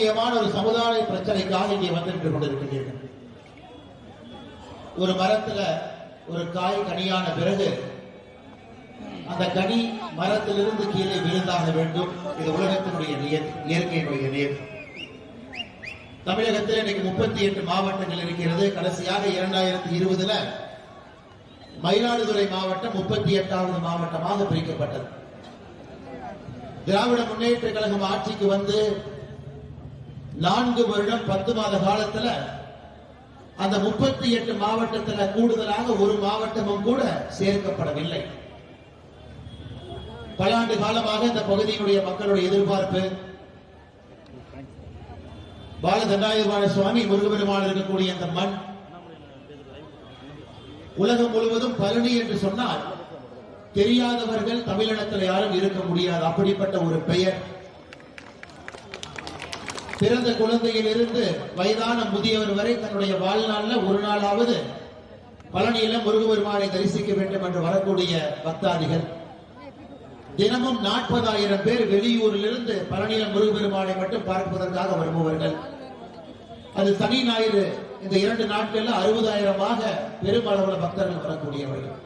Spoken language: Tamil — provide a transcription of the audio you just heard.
முக்கியமான ஒரு சமுதாய பிரச்சனைக்காக இங்கே வந்து கொண்டிருக்கிறீர்கள். ஒரு மரத்துல ஒரு காய் கனியான பிறகு அந்த கனி மரத்திலிருந்து கீழே விழுந்தாக வேண்டும். இது உலகத்தினுடைய இயற்கையினுடைய நியதி. தமிழகத்தில் இன்னைக்கு 38 மாவட்டங்கள் இருக்கிறது. கடைசியாக 2020 மயிலாடுதுறை மாவட்டம் 38வது மாவட்டமாக பிரிக்கப்பட்டது. திராவிட முன்னேற்ற கழகம் ஆட்சிக்கு வந்து 4 வருடம் 10 மாத காலத்துல அந்த 38 மாவட்டத்தில் கூடுதலாக ஒரு மாவட்டமும் கூட சேர்க்கப்படவில்லை. பல ஆண்டு காலமாக இந்த பகுதியினுடைய மக்களுடைய எதிர்பார்ப்பு பாலதண்டாயுதபாணி சுவாமி முருகபெருமான் இருக்கக்கூடிய அந்த மண் உலகம் முழுவதும் பழனி என்று சொன்னால் தெரியாதவர்கள் தமிழினத்தில் யாரும் இருக்க முடியாது. அப்படிப்பட்ட ஒரு பெயர். பிறந்த குழந்தையிலிருந்து வயதான முதியவர் வரை தன்னுடைய வாழ்நாளில் ஒரு நாளாவது பழனியில முருகபெருமானை தரிசிக்க வேண்டும் என்று வரக்கூடிய பக்தாதிகள் தினமும் 40,000 பேர் வெளியூரிலிருந்து பழனியில முருகபெருமானை மட்டும் பார்ப்பதற்காக வருபவர்கள். அது சனி ஞாயிறு இந்த 2 நாட்கள்ல 60,000 பெருமளவுல பக்தர்கள் வரக்கூடியவர்கள்.